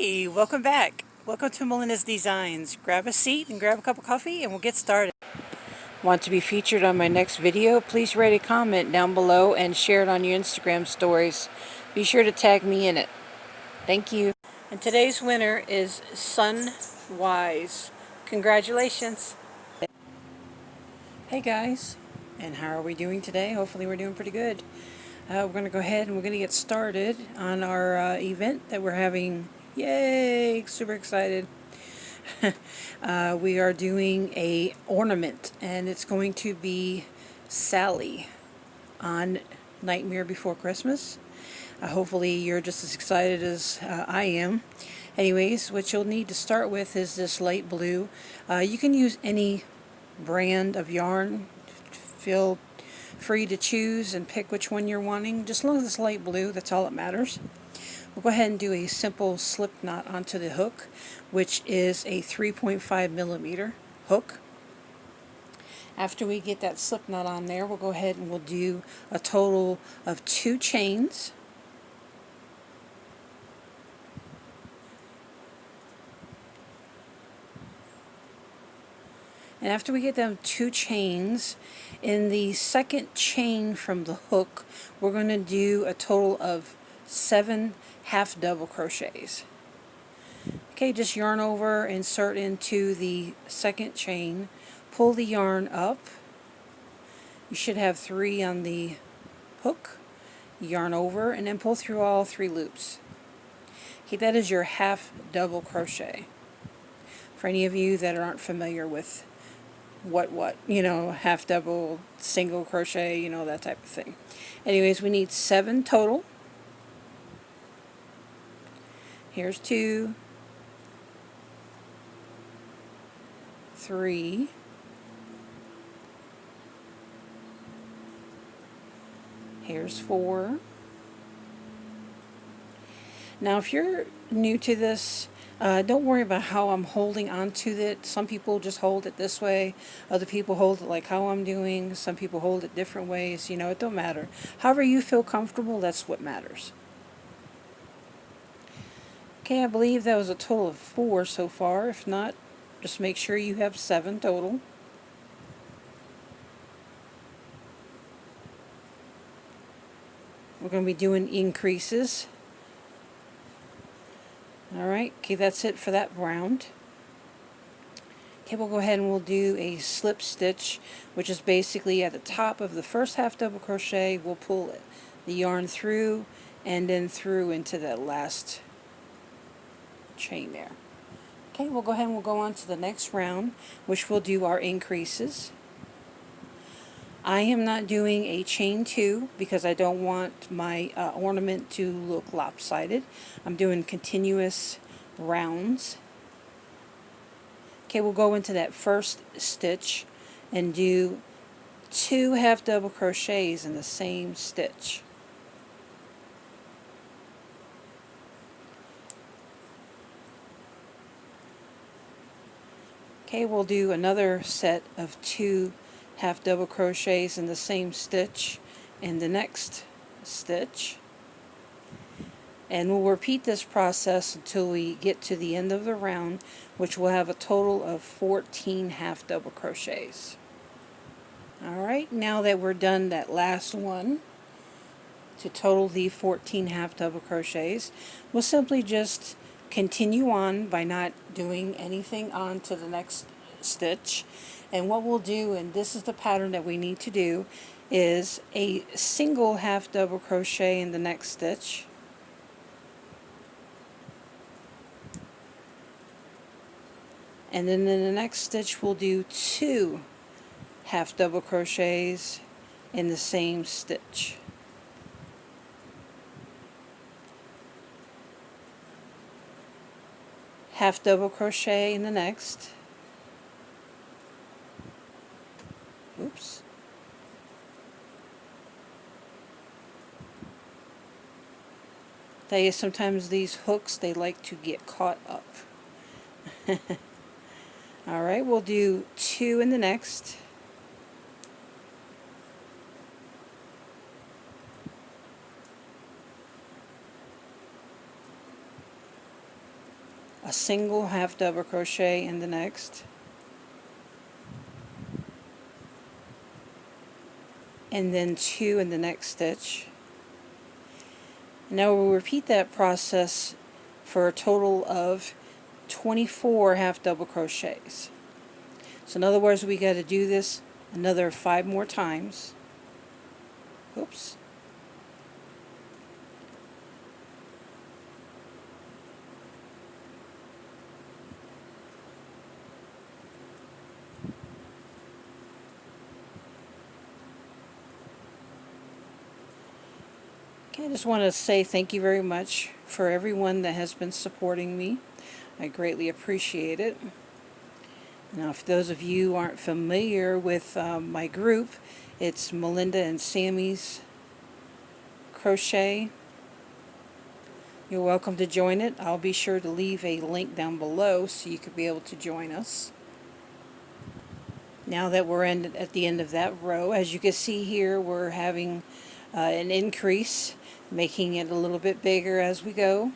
Hey, welcome back. Welcome to Melinda's Designs. Grab a seat and grab a cup of coffee and we'll get started. Want to be featured on my next video? Please write a comment down below and share it on your Instagram stories. Be sure to tag me in it. Thank you. And today's winner is Sunwise. Congratulations. Hey guys, and how are we doing today? Hopefully we're doing pretty good. We're going to go ahead and we're going to get started on our event that we're having. Yay! Super excited. We are doing a ornament, and it's going to be Sally on Nightmare Before Christmas. Hopefully you're just as excited as I am. Anyways, what you'll need to start with is this light blue. You can use any brand of yarn. Feel free to choose and pick which one you're wanting. Just as long as it's light blue, that's all that matters. We'll go ahead and do a simple slip knot onto the hook, which is a 3.5 millimeter hook. After we get that slip knot on there, we'll go ahead and we'll do a total of 2 chains. And after we get them 2 chains, in the second chain from the hook, we're going to do a total of 7 half double crochets. Okay, just yarn over, insert into the second chain, pull the yarn up. You should have 3 on the hook. Yarn over and then pull through all 3 loops. Okay, that is your half double crochet. For any of you that aren't familiar with half double, single crochet, that type of thing. Anyways, we need 7 total. Here's 2, 3, here's 4. Now if you're new to this, don't worry about how I'm holding onto it. Some people just hold it this way. Other people hold it like how I'm doing. Some people hold it different ways. It don't matter. However you feel comfortable, that's what matters. Okay, I believe that was a total of 4 so far. If not, just make sure you have 7 total. We're going to be doing increases. Alright, okay, that's it for that round. Okay, we'll go ahead and we'll do a slip stitch, which is basically at the top of the first half double crochet. We'll pull the yarn through and then through into that last chain there. Okay, we'll go ahead and we'll go on to the next round, which we'll do our increases. I am not doing a chain 2 because I don't want my ornament to look lopsided. I'm doing continuous rounds. Okay, we'll go into that first stitch and do 2 half double crochets in the same stitch. Okay, we'll do another set of 2 half double crochets in the same stitch in the next stitch, and we'll repeat this process until we get to the end of the round, which will have a total of 14 half double crochets. Alright, now that we're done that last one to total the 14 half double crochets, we'll simply just continue on by not doing anything on to the next stitch. And what we'll do, and this is the pattern that we need to do, is a single half double crochet in the next stitch, and then in the next stitch we'll do 2 half double crochets in the same stitch. Half double crochet in the next. Oops. Tell you, sometimes these hooks, they like to get caught up. Alright, we'll do 2 in the next. a single half double crochet in the next, and then 2 in the next stitch. Now we'll repeat that process for a total of 24 half double crochets. So in other words, we got to do this another 5 more times. Oops. Okay, I just want to say thank you very much for everyone that has been supporting me. I greatly appreciate it. Now, if those of you aren't familiar with my group, it's Melinda and Sammy's Crochet. You're welcome to join it. I'll be sure to leave a link down below so you could be able to join us. Now that we're at the end of that row, as you can see here, we're having an increase, making it a little bit bigger as we go.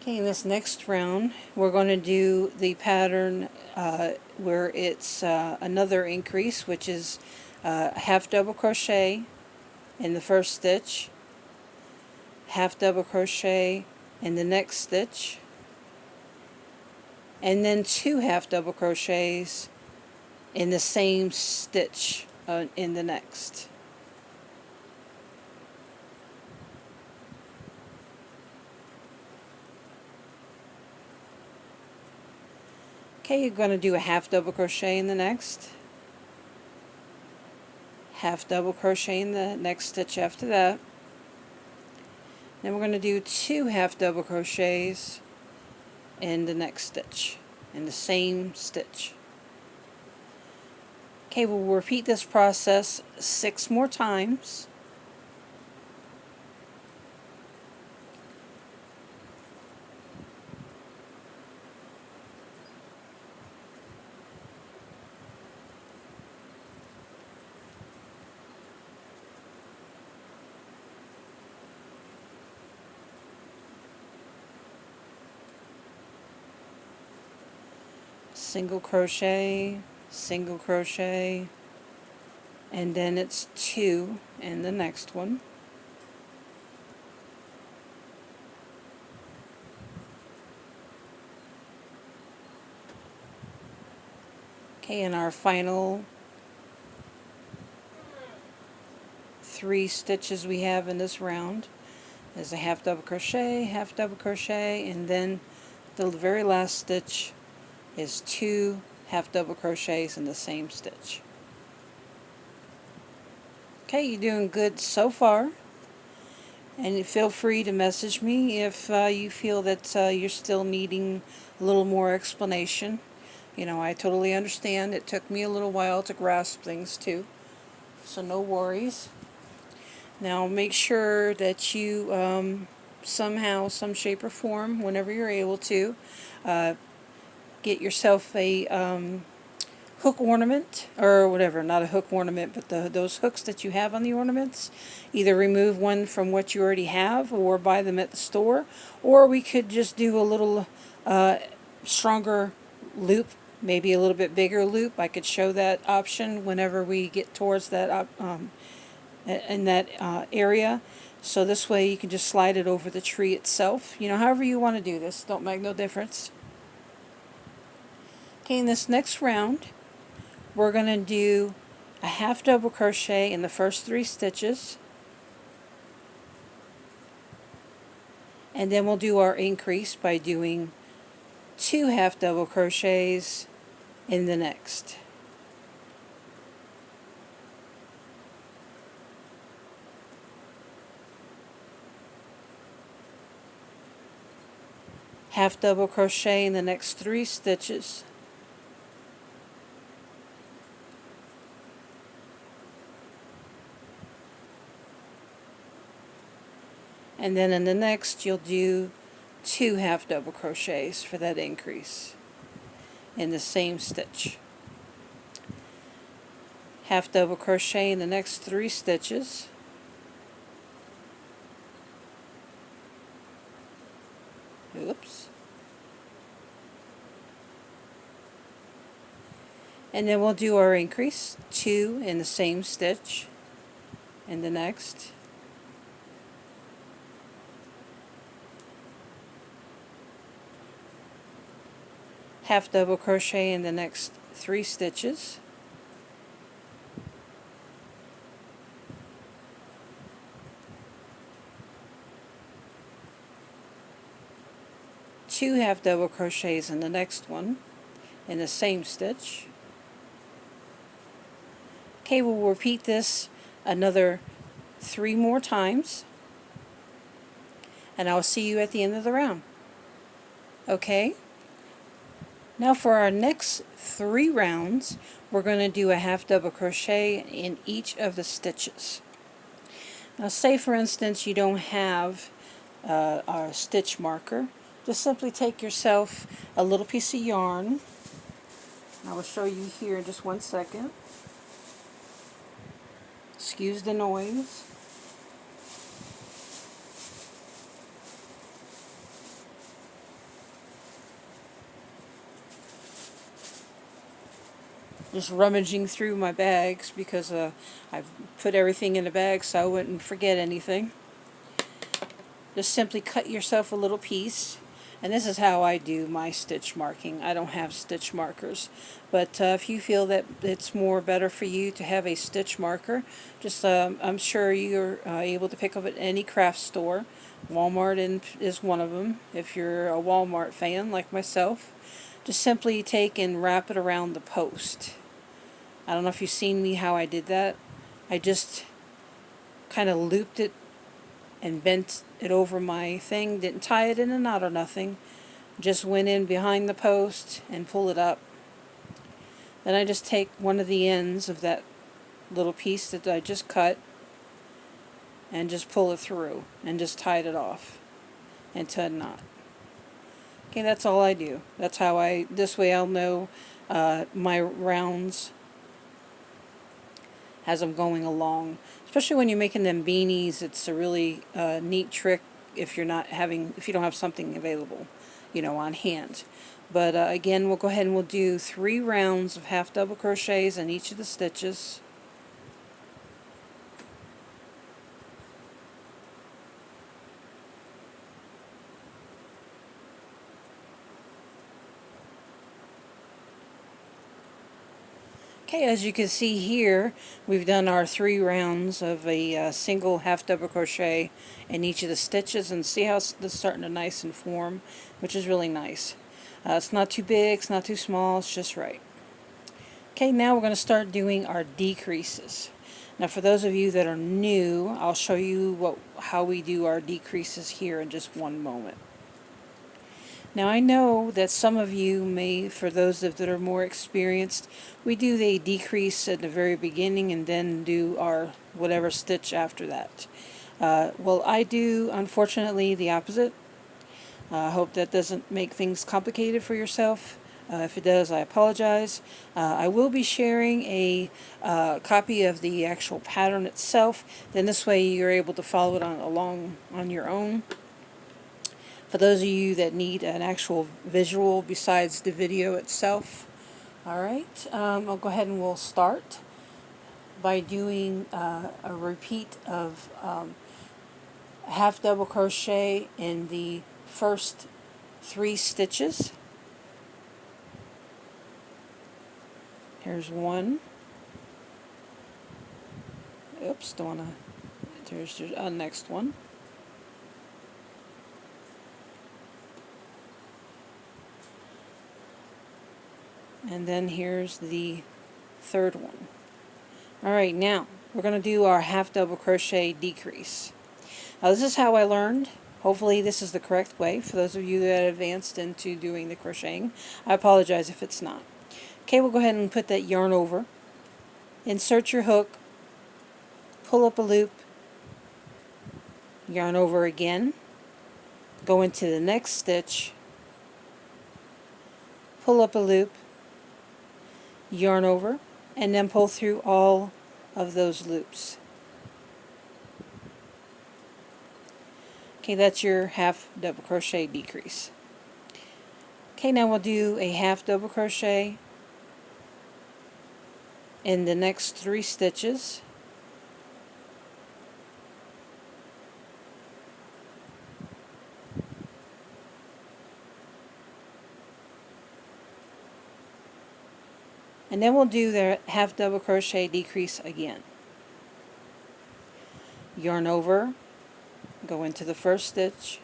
Okay, in this next round, we're going to do the pattern where it's another increase, which is half double crochet in the first stitch, half double crochet in the next stitch, and then 2 half double crochets in the same stitch in the next. Okay, you're going to do a half double crochet in the next, half double crochet in the next stitch after that. Then we're going to do 2 half double crochets in the next stitch, in the same stitch. Okay, we'll repeat this process 6 more times. Single crochet, single crochet, and then it's 2 in the next one. Okay, and our final 3 stitches we have in this round is a half double crochet, and then the very last stitch is 2 half double crochets in the same stitch. Okay, you're doing good so far, and feel free to message me if you feel that you're still needing a little more explanation. You know, I totally understand. It took me a little while to grasp things too, so no worries. Now make sure that you somehow, some shape or form, whenever you're able to, get yourself a hook ornament, or whatever, not a hook ornament, but those hooks that you have on the ornaments. Either remove one from what you already have or buy them at the store, or we could just do a little stronger loop, maybe a little bit bigger loop. I could show that option whenever we get towards that in that area. So this way you can just slide it over the tree itself. You know, however you want to do this, don't make no difference. Okay, in this next round, we're going to do a half double crochet in the first 3 stitches, and then we'll do our increase by doing 2 half double crochets in the next. Half double crochet in the next 3 stitches, and then in the next you'll do 2 half double crochets for that increase in the same stitch. Half double crochet in the next 3 stitches, Oops. And then we'll do our increase, 2 in the same stitch in the next. Half double crochet in the next 3 stitches. Two half double crochets in the next one in the same stitch. Okay, we'll repeat this another 3 more times, and I'll see you at the end of the round. Okay, now for our next 3 rounds, we're going to do a half double crochet in each of the stitches. Now say for instance you don't have a stitch marker, just simply take yourself a little piece of yarn. I will show you here in just one second. Excuse the noise. Just rummaging through my bags because I've put everything in a bag so I wouldn't forget anything. Just simply cut yourself a little piece, and this is how I do my stitch marking. I don't have stitch markers, but if you feel that it's more better for you to have a stitch marker, just I'm sure you're able to pick up at any craft store. Walmart is one of them if you're a Walmart fan like myself. Just simply take and wrap it around the post. I don't know if you've seen me how I did that. I just kind of looped it and bent it over my thing, didn't tie it in a knot or nothing, just went in behind the post and pull it up. Then I just take one of the ends of that little piece that I just cut and just pull it through and just tied it off into a knot. Okay, that's all I do. That's how this way I'll know my rounds as I'm going along. Especially when you're making them beanies, it's a really neat trick if you don't have something available, on hand. But again, we'll go ahead and we'll do 3 rounds of half double crochets in each of the stitches. Okay, as you can see here, we've done our 3 rounds of a single half double crochet in each of the stitches, and see how it's starting to nice and form, which is really nice. It's not too big, it's not too small, it's just right. Okay, now we're going to start doing our decreases. Now for those of you that are new, I'll show you how we do our decreases here in just one moment. Now I know that some of you may, for those that are more experienced, we do the decrease at the very beginning and then do our whatever stitch after that. Well, I do, unfortunately, the opposite. I hope that doesn't make things complicated for yourself. If it does, I apologize. I will be sharing a copy of the actual pattern itself. Then this way you're able to follow it along on your own. For those of you that need an actual visual besides the video itself. Alright, I'll go ahead and we'll start by doing a repeat of half double crochet in the first 3 stitches. Here's one. Oops, don't want to. There's the next one. And then here's the 3rd one. Alright, now we're going to do our half double crochet decrease. Now this is how I learned. Hopefully this is the correct way for those of you that advanced into doing the crocheting. I apologize if it's not. Okay, we'll go ahead and put that yarn over. Insert your hook. Pull up a loop. Yarn over again. Go into the next stitch. Pull up a loop. Yarn over, and then pull through all of those loops. Okay, that's your half double crochet decrease. Okay, now we'll do a half double crochet in the next 3 stitches. And then we'll do the half double crochet decrease again. Yarn over, go into the first stitch,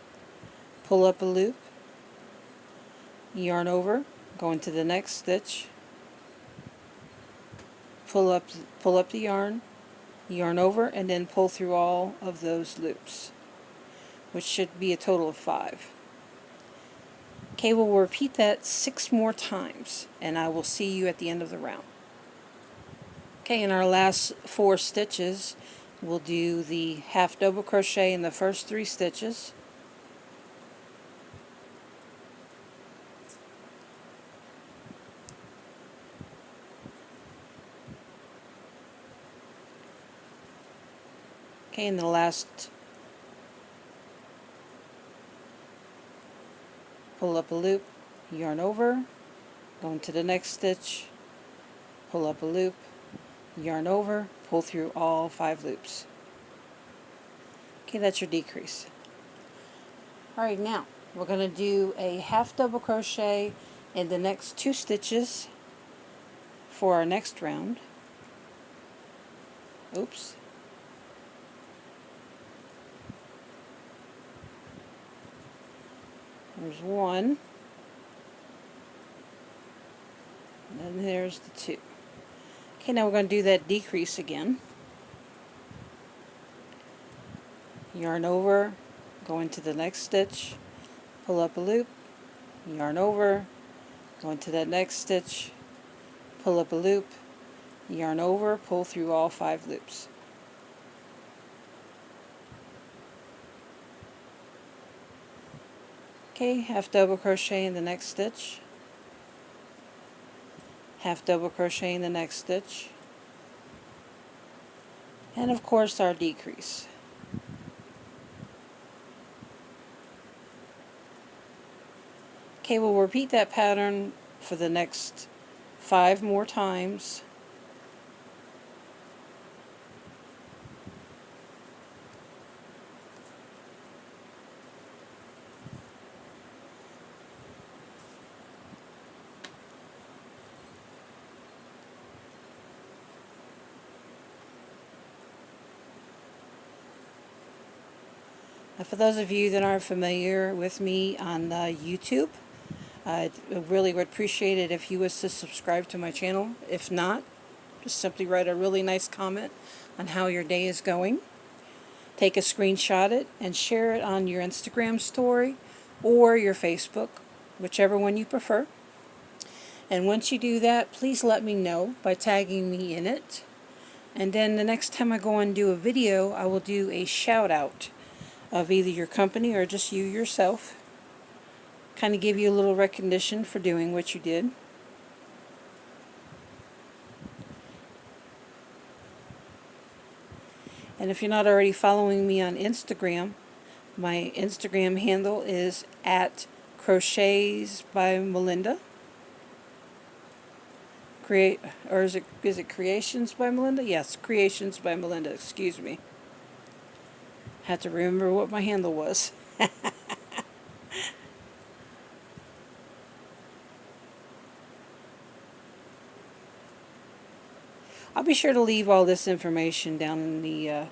pull up a loop, yarn over, go into the next stitch, pull up the yarn over, and then pull through all of those loops, which should be a total of 5. Okay, we'll repeat that 6 more times, and I will see you at the end of the round. Okay, in our last 4 stitches, we'll do the half double crochet in the first 3 stitches. Okay, in the last, pull up a loop, yarn over, go into the next stitch, pull up a loop, yarn over, pull through all 5 loops. Okay, that's your decrease. Alright, now we're going to do a half double crochet in the next 2 stitches for our next round. Oops. There's 1. And then there's the 2. Okay, now we're going to do that decrease again. Yarn over, go into the next stitch, pull up a loop, yarn over, go into that next stitch, pull up a loop, yarn over, pull through all 5 loops. Okay, half double crochet in the next stitch, half double crochet in the next stitch, and of course our decrease. Okay, we'll repeat that pattern for the next 5 more times. For those of you that aren't familiar with me on YouTube, I really would appreciate it if you was to subscribe to my channel. If not, just simply write a really nice comment on how your day is going. Take a screenshot of it and share it on your Instagram story or your Facebook, whichever one you prefer. And once you do that, please let me know by tagging me in it. And then the next time I go and do a video, I will do a shout out of either your company or just you yourself. Kind of give you a little recognition for doing what you did. And if you're not already following me on Instagram, my Instagram handle is @crochets by Melinda. Is it Creations by Melinda? Yes, Creations by Melinda, excuse me. Had to remember what my handle was. I'll be sure to leave all this information down in the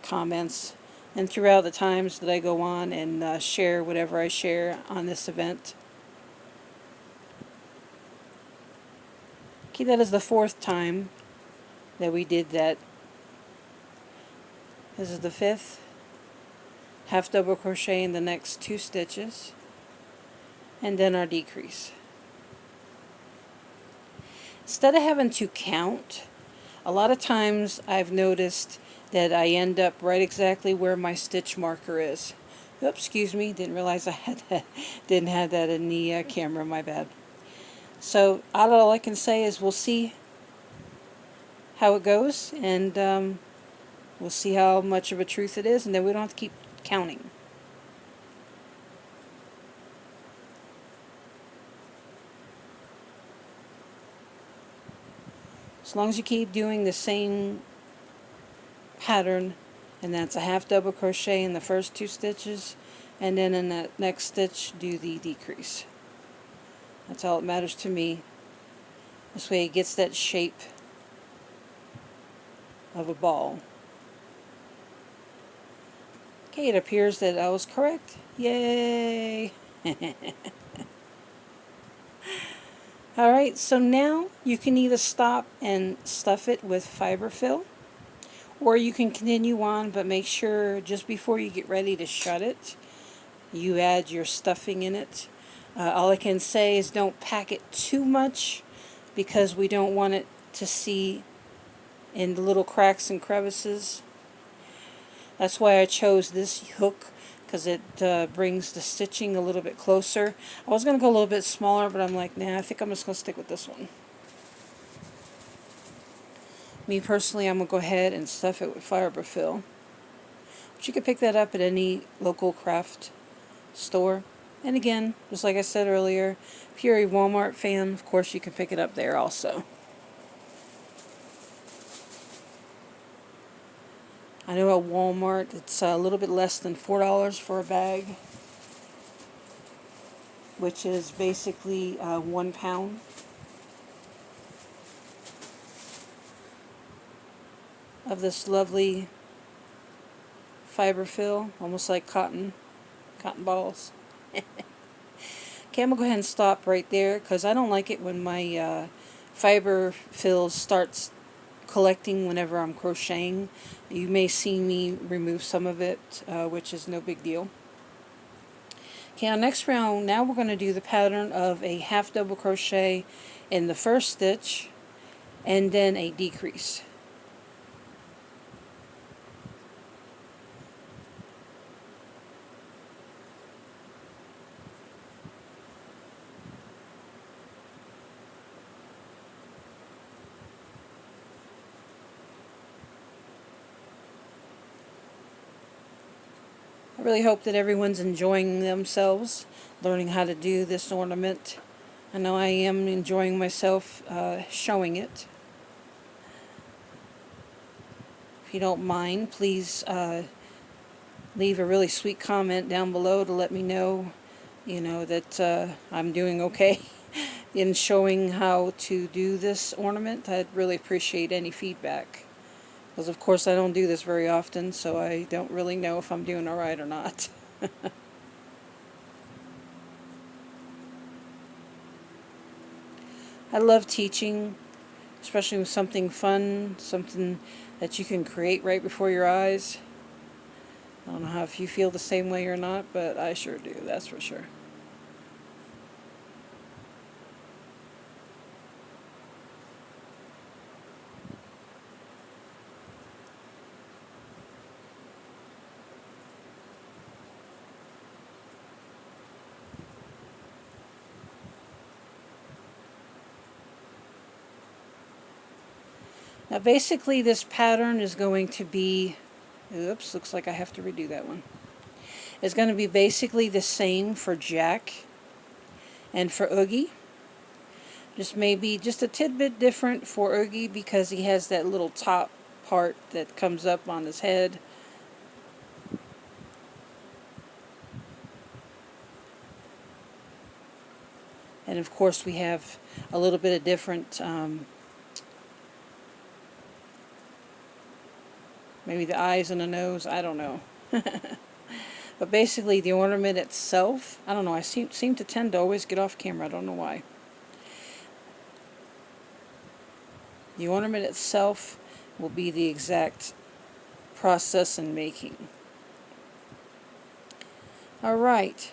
comments and throughout the times that I go on and share whatever I share on this event. Okay, that is the 4th time that we did that. This is the 5th. Half double crochet in the next 2 stitches, and then our decrease. Instead of having to count, a lot of times I've noticed that I end up right exactly where my stitch marker is. Oops, excuse me, didn't realize I had that. Didn't have that in the camera, my bad. So all I can say is we'll see how it goes, and we'll see how much of a truth it is, and then we don't have to keep counting. As long as you keep doing the same pattern, and that's a half double crochet in the first 2 stitches, and then in that next stitch do the decrease. That's all that matters to me. This way it gets that shape of a ball. Okay, it appears that I was correct. Yay! Alright, so now you can either stop and stuff it with fiberfill, or you can continue on, but make sure just before you get ready to shut it, you add your stuffing in it. All I can say is don't pack it too much, because we don't want it to see in the little cracks and crevices. That's why I chose this hook, because it brings the stitching a little bit closer. I was going to go a little bit smaller, but I'm like, nah, I think I'm just going to stick with this one. Me personally, I'm going to go ahead and stuff it with fiberfill. But you can pick that up at any local craft store. And again, just like I said earlier, if you're a Walmart fan, of course you can pick it up there also. I know at Walmart it's a little bit less than $4 for a bag, which is basically 1 pound. Of this lovely fiberfill, almost like cotton balls. Okay, I'm going to go ahead and stop right there, because I don't like it when my fiber fill starts collecting whenever I'm crocheting. You may see me remove some of it, which is no big deal. Okay, our next round, now we're going to do the pattern of a half double crochet in the first stitch and then a decrease. I really hope that everyone's enjoying themselves, learning how to do this ornament. I know I am enjoying myself showing it. If you don't mind, please leave a really sweet comment down below to let me know, that I'm doing okay in showing how to do this ornament. I'd really appreciate any feedback. Because of course I don't do this very often, so I don't really know if I'm doing alright or not. I love teaching, especially with something fun, something that you can create right before your eyes. I don't know if you feel the same way or not, but I sure do, that's for sure. Now basically this pattern is going to be, oops, looks like I have to redo that one. It's going to be basically the same for Jack and for Oogie. Just maybe just a tidbit different for Oogie, because he has that little top part that comes up on his head. And of course we have a little bit of different maybe the eyes and the nose, I don't know. But basically the ornament itself, I don't know, I seem to tend to always get off camera, I don't know why. The ornament itself will be the exact process in making. Alright,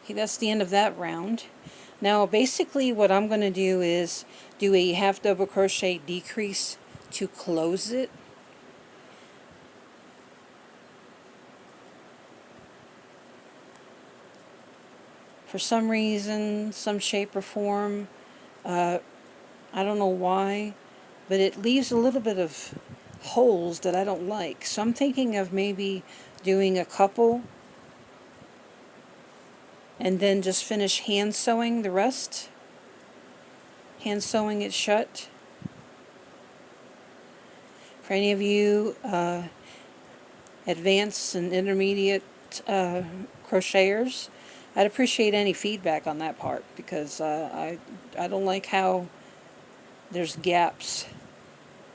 okay, that's the end of that round. Now basically what I'm going to do is do a half double crochet decrease to close it. For some reason, some shape or form, I don't know why, but it leaves a little bit of holes that I don't like. So I'm thinking of maybe doing a couple and then just finish hand sewing the rest. Hand sewing it shut. For any of you advanced and intermediate crocheters, I'd appreciate any feedback on that part, because I don't like how there's gaps.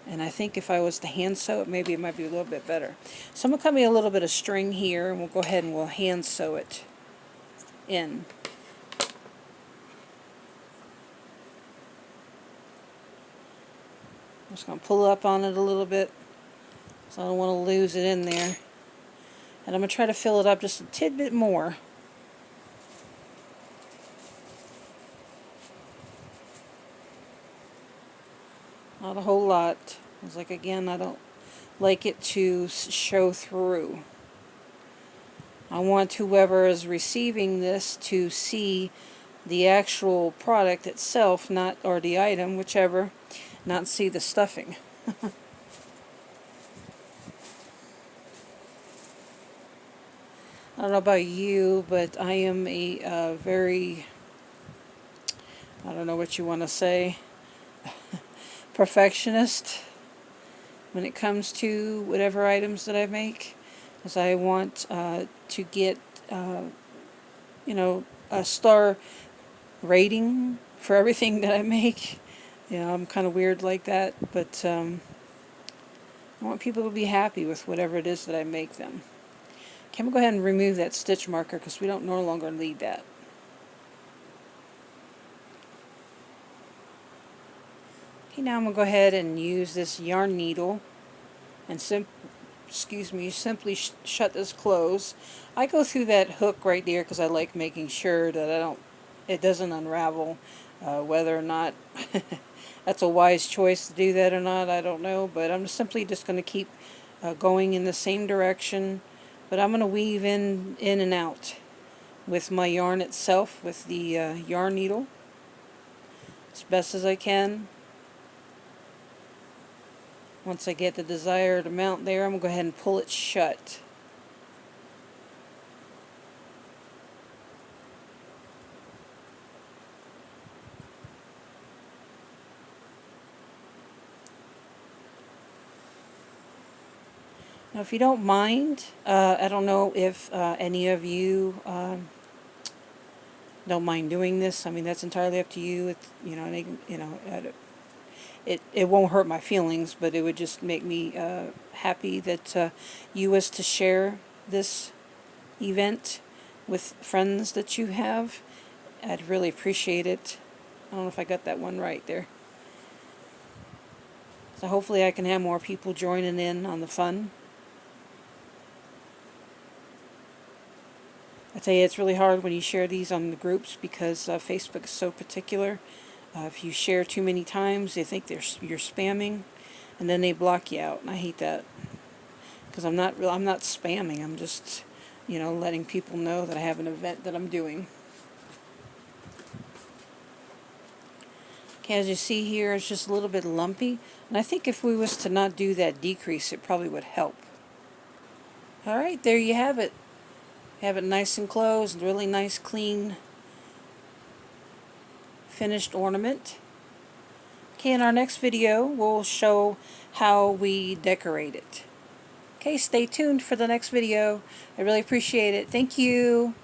And I think if I was to hand sew it, maybe it might be a little bit better. So I'm going to cut me a little bit of string here, and we'll go ahead and we'll hand sew it in. I'm just going to pull up on it a little bit, so I don't want to lose it in there. And I'm going to try to fill it up just a tidbit more. Not a whole lot. It's like, again, I don't like it to show through. I want whoever is receiving this to see the actual product itself, not, or the item, whichever, not see the stuffing. I don't know about you, but I am a very, I don't know what you want to say, perfectionist when it comes to whatever items that I make, because I want to get, you know, a star rating for everything that I make. You know, I'm kind of weird like that, but I want people to be happy with whatever it is that I make them. Okay, I'm going to go ahead and remove that stitch marker because we don't no longer need that. Okay, now I'm going to go ahead and use this yarn needle and simply shut this close. I go through that hook right there because I like making sure that it doesn't unravel. Whether or not that's a wise choice to do that or not, I don't know, but I'm simply just going to keep going in the same direction, but I'm going to weave in and out with my yarn itself, with the yarn needle, as best as I can. Once I get the desired amount there, I'm going to go ahead and pull it shut. Now, if you don't mind, I don't know if any of you don't mind doing this. I mean, that's entirely up to you. It's, you know, it won't hurt my feelings, but it would just make me happy that you was to share this event with friends that you have. I'd really appreciate it. I don't know if I got that one right there. So hopefully I can have more people joining in on the fun. I tell you, it's really hard when you share these on the groups because Facebook is so particular. If you share too many times, they think you're spamming, and then they block you out. And I hate that because I'm not spamming. I'm just, you know, letting people know that I have an event that I'm doing. Okay, as you see here, it's just a little bit lumpy, and I think if we was to not do that decrease, it probably would help. All right, there you have it. Have it nice and closed, really nice, clean, finished ornament. Okay, in our next video, we'll show how we decorate it. Okay, stay tuned for the next video. I really appreciate it. Thank you.